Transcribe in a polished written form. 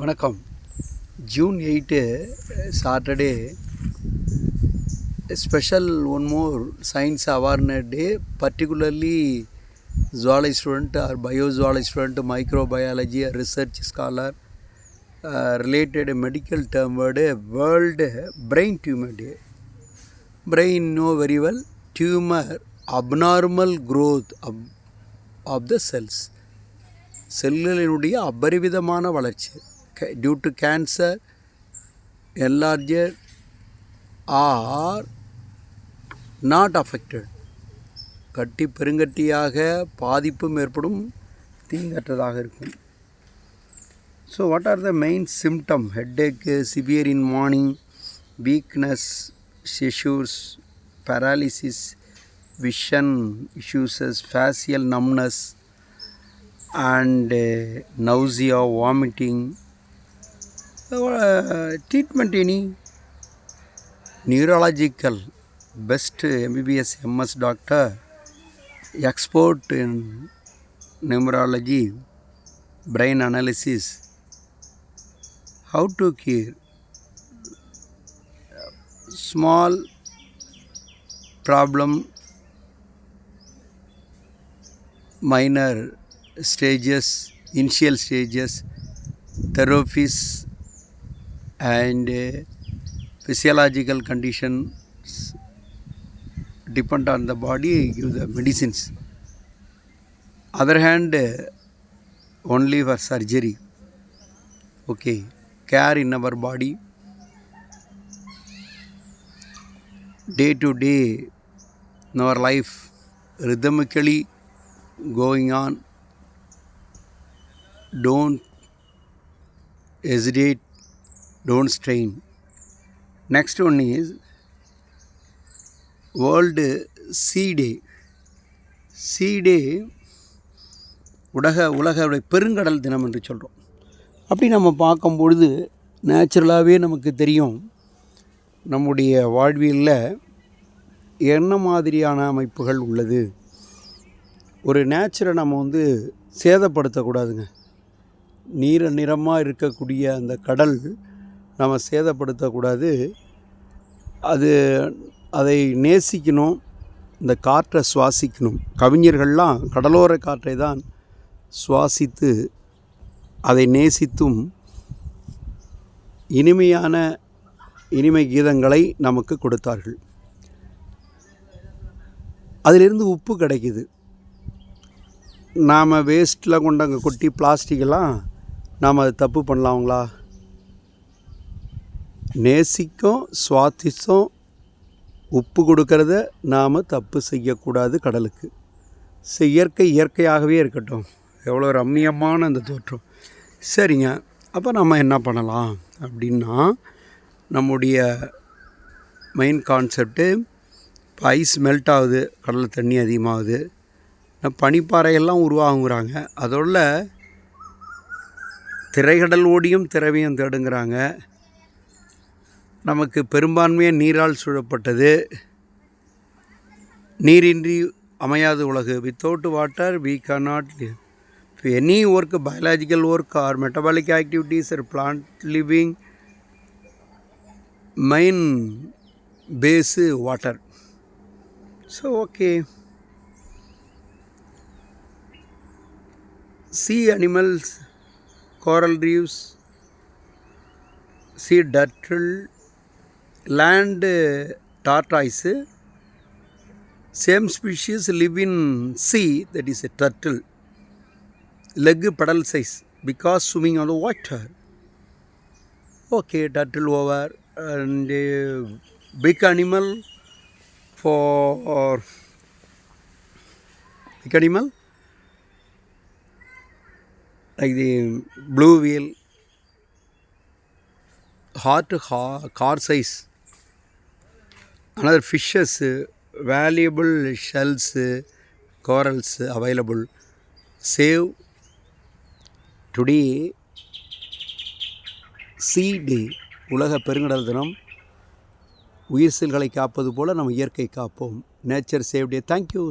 வணக்கம். June 8 Saturday, special one more science awareness day, particularly zoology student or biozoology student, microbiology research scholar, related medical term word, World Brain Tumor Day. Brain know very well, tumor, abnormal growth of the cells. செல்களினுடைய அபரிவிதமான வளர்ச்சி due to cancer, enlarger or not affected. கட்டி பெருங்கட்டியாக பாதிப்பும் ஏற்படும், தீங்கற்றதாக இருக்கும். So what are the main symptom? Headache, severe in morning, weakness, seizures, paralysis, vision issues, facial numbness, and nausea, vomiting. Treatment any? Neurological, best MBBS MS doctor, expert in neurology, brain analysis. How to cure? Small problem, minor stages, initial stages, therapies and physiological conditions depend on the body, give the medicines. Other hand, only for surgery. Okay, care in our body, day to day in our life, rhythmically going on. Don't hesitate, don't strain. Next one is World Sea Day. Sea Day உலக பெருங்கடல் தினம் என்று சொல்கிறோம். அப்படி நம்ம பார்க்கும்பொழுது நேச்சுரலாகவே நமக்கு தெரியும், நம்முடைய வாழ்வியலில் என்ன மாதிரியான அமைப்புகள் உள்ளது. ஒரு நேச்சரை நம்ம சேதப்படுத்தக்கூடாதுங்க. நிறமாக இருக்கக்கூடிய அந்த கடல் நம்ம சேதப்படுத்தக்கூடாது. அதை நேசிக்கணும், இந்த காற்றை சுவாசிக்கணும். கவிஞர்கள்லாம் கடலோர காற்றை தான் சுவாசித்து அதை நேசித்தும் இனிமை கீதங்களை நமக்கு கொடுத்தார்கள். அதிலிருந்து உப்பு கிடைக்கிது. நாம் வேஸ்ட்டில் கொண்டு அங்கே கொட்டி பிளாஸ்டிக்கெல்லாம் நாம் அது தப்பு பண்ணலாங்களா? நேசிக்கும் சுவாசிக்கும் உப்பு கொடுக்கறத நாம் தப்பு செய்யக்கூடாது கடலுக்கு. இயற்கையாகவே இருக்கட்டும். எவ்வளோ ரம்மியமான அந்த தோற்றம். சரிங்க, அப்போ நம்ம என்ன பண்ணலாம் அப்படின்னா, நம்முடைய மெயின் கான்செப்ட்டு, இப்போ ஐஸ் மெல்ட் ஆகுது, கடலில் தண்ணி அதிகமாகுது, பனிப்பாறையெல்லாம் உருவாகுங்கிறாங்க. அதோட திரைக்கடல் ஓடியும் திரவியம் தேடுங்கிறாங்க. நமக்கு பெரும்பான்மையாக நீரால் சூழப்பட்டது. நீரின்றி அமையாது உலகு. Without water we cannot live. Any work, biological work or metabolic activities or plant living, main base water. So okay. Sea animals, coral reefs, sea turtle, land tortoise, same species live in sea, that is a turtle. Leg pedal size because swimming on the water. Okay, turtle over. And big animal like the blue whale, car size. Another fishes, valuable shells, corals available. Save today Sea Day, உலக பெருங்கடல் தினம். உயிர் செல்களை காப்பது போல நம்ம இயற்கை காப்போம். நேச்சர் சேவ் டே. தேங்க்யூ.